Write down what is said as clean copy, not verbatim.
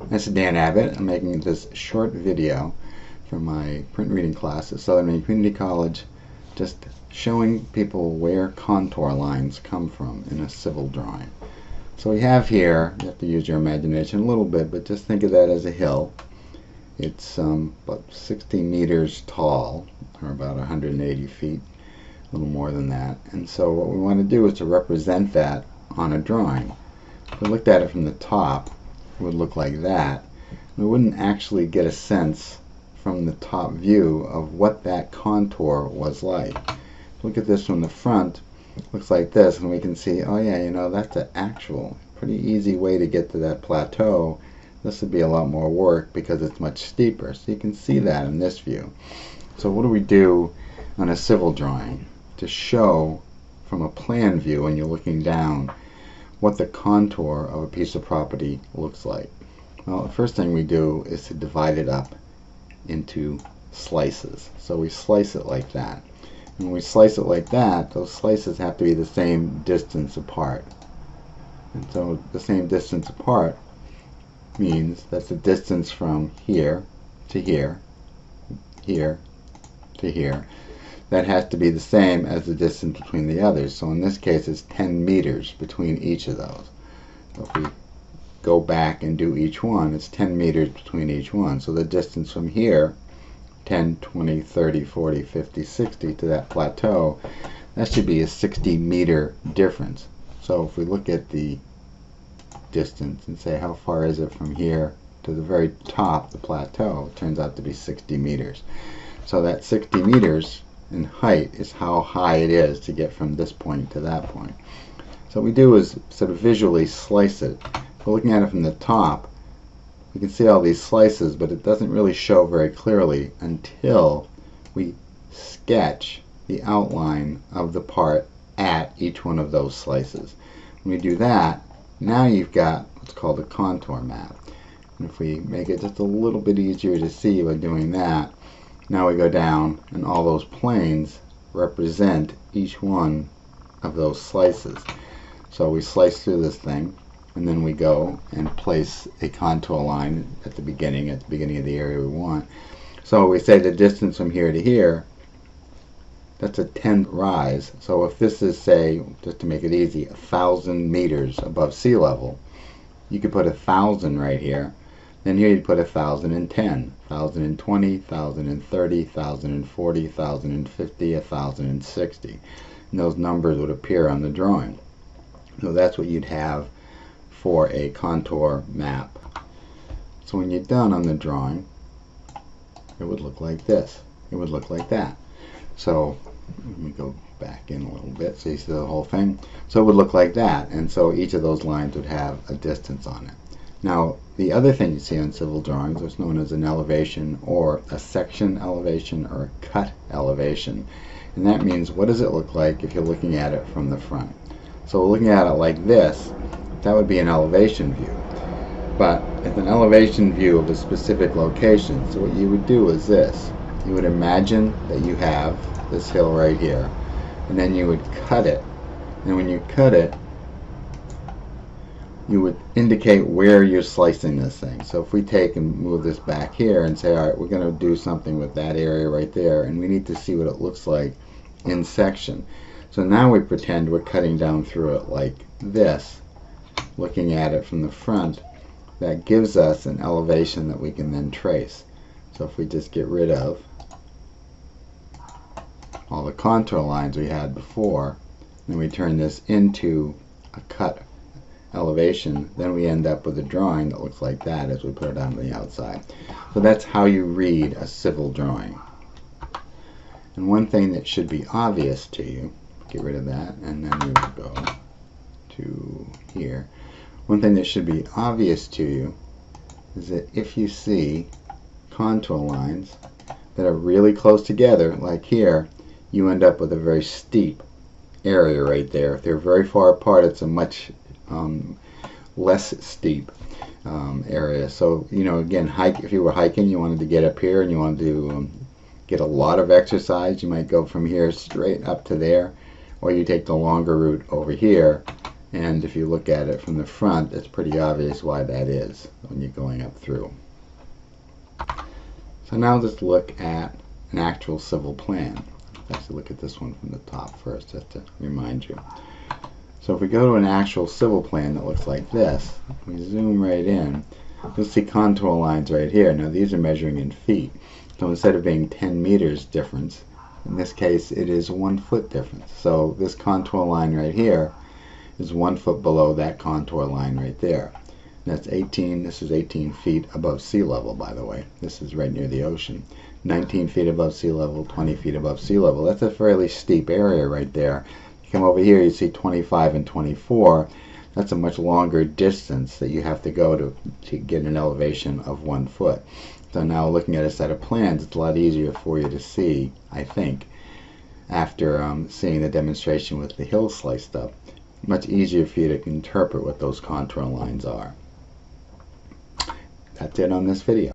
This is Dan Abbott. I'm making this short video for my print reading class at Southern Maine Community College, just showing people where contour lines come from in a civil drawing. So we have here, you have to use your imagination a little bit, but just think of that as a hill. It's about 60 meters tall, or about 180 feet, a little more than that. And so what we want to do is to represent that on a drawing. If we looked at it from the top, it would look like that. We wouldn't actually get a sense from the top view of what that contour was like. Look at this from the front, it looks like this, and we can see, oh yeah, you know, that's an actual pretty easy way to get to that plateau. This would be a lot more work because it's much steeper, so you can see that in this view. So what do we do on a civil drawing to show from a plan view when you're looking down what the contour of a piece of property looks like? Well, the first thing we do is to divide it up into slices. So we slice it like that. And when we slice it like that, those slices have to be the same distance apart. And so the same distance apart means that's the distance from here to here, here to here. That has to be the same as the distance between the others. So in this case, it's 10 meters between each of those. So if we go back and do each one, it's 10 meters between each one. So the distance from here, 10, 20, 30, 40, 50, 60 to that plateau, that should be a 60-meter difference. So if we look at the distance and say how far is it from here to the very top, the plateau, it turns out to be 60 meters. So that 60 meters in height is how high it is to get from this point to that point. So what we do is sort of visually slice it. If we're looking at it from the top, we can see all these slices, but it doesn't really show very clearly until we sketch the outline of the part at each one of those slices. When we do that, now you've got what's called a contour map. And if we make it just a little bit easier to see by doing that, now we go down and all those planes represent each one of those slices. So we slice through this thing, and then we go and place a contour line at the beginning of the area we want. So we say the distance from here to here, that's a 10 rise. So if this is, say, just to make it easy, 1,000 meters above sea level, you could put 1,000 right here. Then here you'd put 1,010, 1,020, 1,030, 1,040, 1,050, 1,060. And those numbers would appear on the drawing. So that's what you'd have for a contour map. So when you're done on the drawing, it would look like this. It would look like that. So let me go back in a little bit so you see the whole thing. So it would look like that, and so each of those lines would have a distance on it. Now the other thing you see on civil drawings is known as an elevation, or a section elevation, or a cut elevation. And that means, what does it look like if you're looking at it from the front? So looking at it like this, that would be an elevation view. But it's an elevation view of a specific location. So what you would do is this. You would imagine that you have this hill right here, and then you would cut it. And when you cut it, you would indicate where you're slicing this thing. So if we take and move this back here and say, all right, we're going to do something with that area right there, and we need to see what it looks like in section. So now we pretend we're cutting down through it like this, looking at it from the front. That gives us an elevation that we can then trace. So if we just get rid of all the contour lines we had before, then we turn this into a cut elevation, then we end up with a drawing that looks like that as we put it on the outside. So that's how you read a civil drawing. And one thing that should be obvious to you, get rid of that, and then we will go to here. One thing that should be obvious to you is that if you see contour lines that are really close together, like here, you end up with a very steep area right there. If they're very far apart, it's a much less steep area. So, you know, again, if you were hiking, you wanted to get up here and you wanted to get a lot of exercise, you might go from here straight up to there, or you take the longer route over here And if you look at it from the front, it's pretty obvious why that is when you're going up through. So now let's look at an actual civil plan. Let's actually look at this one from the top first, just to remind you. So if we go to an actual civil plan that looks like this, we zoom right in, you'll see contour lines right here. Now these are measuring in feet. So instead of being 10 meters difference, in this case it is 1 foot difference. So this contour line right here is 1 foot below that contour line right there. That's 18, this is 18 feet above sea level, by the way. This is right near the ocean. 19 feet above sea level, 20 feet above sea level. That's a fairly steep area right there. You come over here, you see 25 and 24. That's a much longer distance that you have to go to get an elevation of 1 foot. So now looking at a set of plans, it's a lot easier for you to see, I think, after seeing the demonstration with the hill sliced up. Much easier for you to interpret what those contour lines are. That's it on this video.